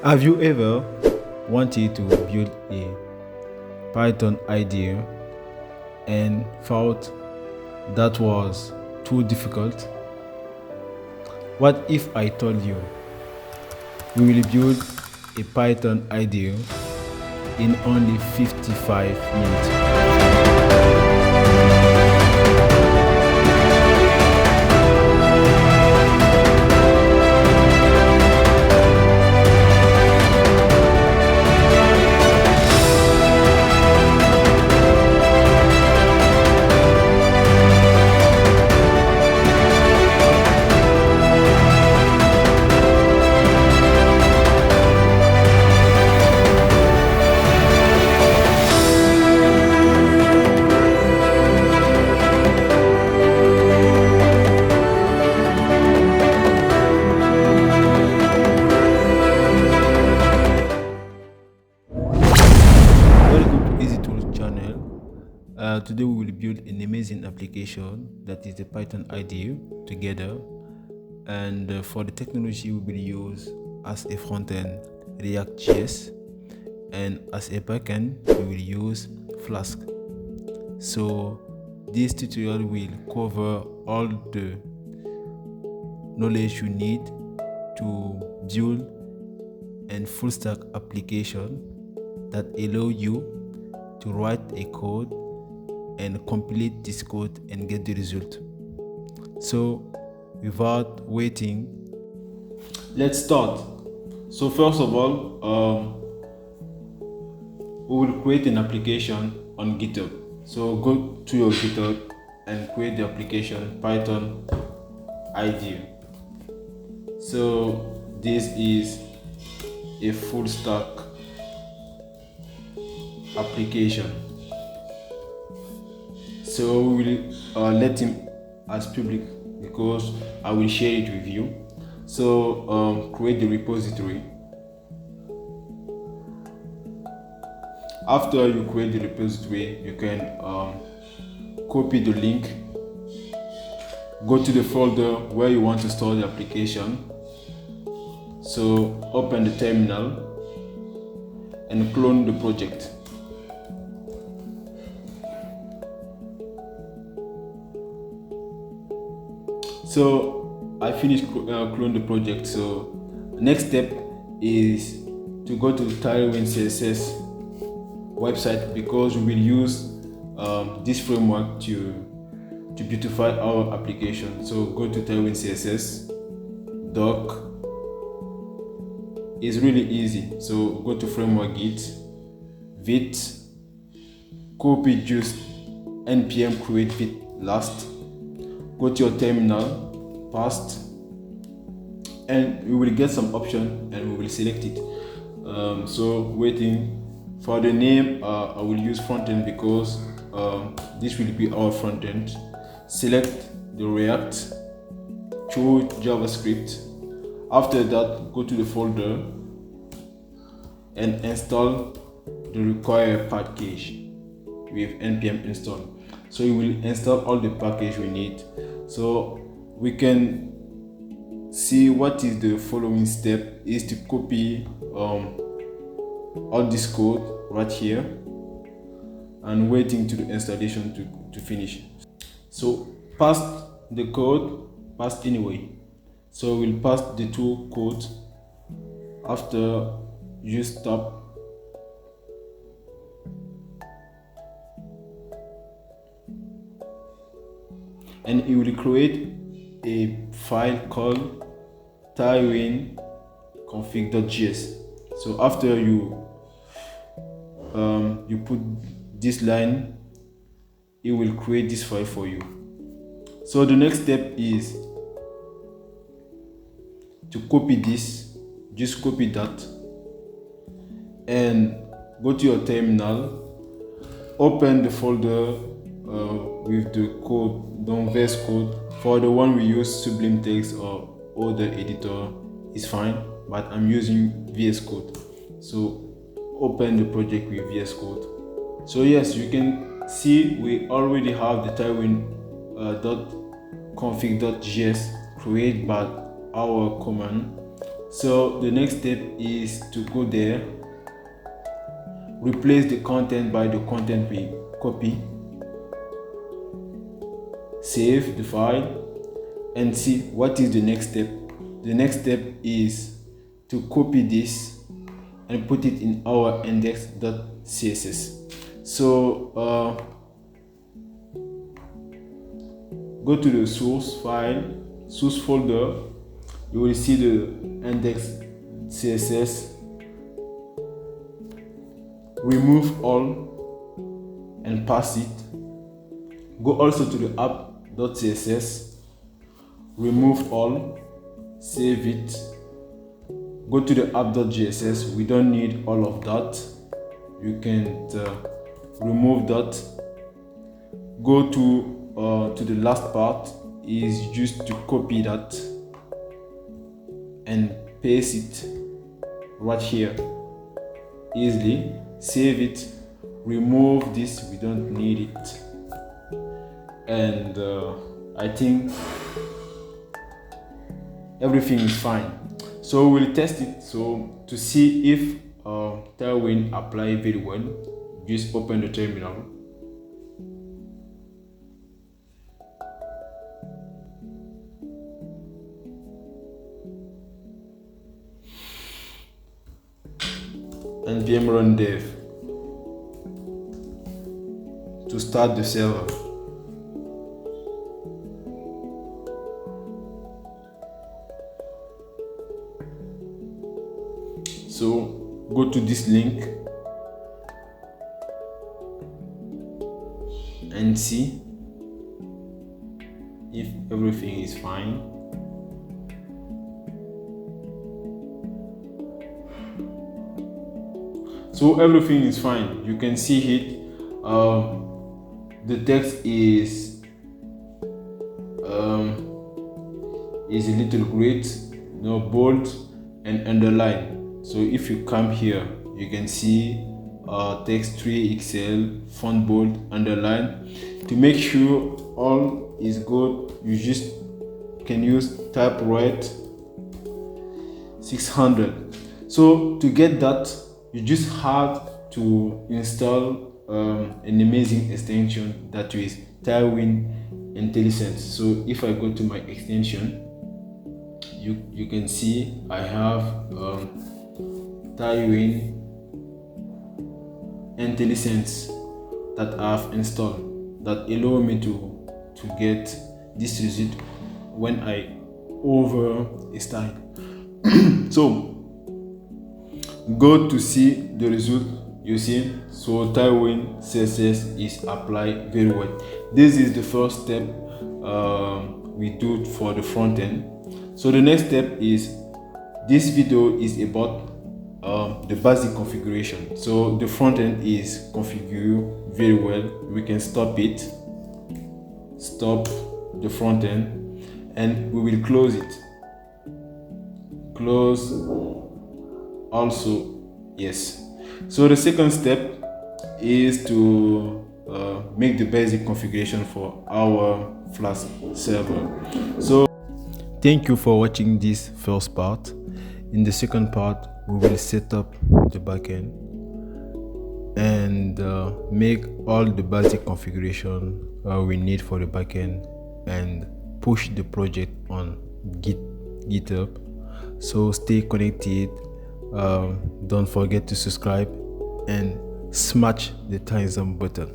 Have you ever wanted to build a Python IDE and thought that was too difficult? What if I told you we will build a Python IDE in only 55 minutes? Welcome to Easy Tools channel. Today we will build an amazing application that is the Python IDE together. And for the technology we will use as a front-end React JS, and as a backend we will use Flask. So this tutorial will cover all the knowledge you need to build a full stack application that allow you to write a code and compilate this code and get the result. So without waiting, let's start. So first of all, we will create an application on GitHub. So go to your GitHub and create the application Python IDE. So this is a full stack application. So we will let him as public because I will share it with you. So create the repository. After you create the repository, you can copy the link, go to the folder where you want to store the application. So open the terminal and clone the project. So I finished clone the project. So next step is to go to the Tailwind CSS website because we will use this framework to beautify our application. So go to Tailwind CSS doc. It's really easy. So go to framework git, vit, copy just npm create vit last. Go to your terminal, paste, and we will get some option and we will select it. So waiting for the name, I will use frontend because this will be our frontend. Select the React, choose JavaScript. After that, go to the folder and install the required package with npm install. So we will install all the package we need. So we can see what is the following step is to copy all this code right here and waiting to the installation to finish. So paste the code, paste anyway. So we'll pass the two codes. After you stop, and it will create a file called tailwind config.js. So after you put this line, it will create this file for you. So the next step is to copy this. Just copy that and go to your terminal, open the folder with the code, the VS code. For the one we use Sublime Text or other editor is fine, but I'm using VS Code. So open the project with VS Code. So yes, you can see we already have the Tailwind config.js created by our command. So the next step is to go there, replace the content by the content we copy, save the file, and see what is the next step. The next step is to copy this and put it in our index.css. So go to the source folder. You will see the index.css. Remove all and pass it. Go also to the app.css. Remove all, save it. Go to the app.js. We don't need all of that. You can remove that. Go to the last part is just to copy that and paste it right here easily. Save it. Remove this. We don't need it. And I think everything is fine. So we'll test it. So to see if Tailwind apply very well, just open the terminal. npm run dev to start the server. So go to this link and see if everything is fine. So everything is fine. You can see it. The text is a little great, bold and underline. So if you come here, you can see text 3XL, font bold, underline. To make sure all is good, you just can use typewrite 600. So to get that, you just have to install an amazing extension that is Tailwind IntelliSense. So if I go to my extension, you can see I have Tailwind IntelliSense that I've installed that allow me to get this result when I over a style. So go to see the result. You see, so Tailwind CSS is applied very well. This is the first step we do for the front end. So the next step is, this video is about the basic configuration. So the front end is configured very well. We can stop the front end, and we will close it. Close also, yes. So the second step is to make the basic configuration for our Flask server. So thank you for watching this first part. In the second part, we will set up the backend and make all the basic configuration we need for the backend and push the project on GitHub. So stay connected. Don't forget to subscribe and smash the thumbs up button.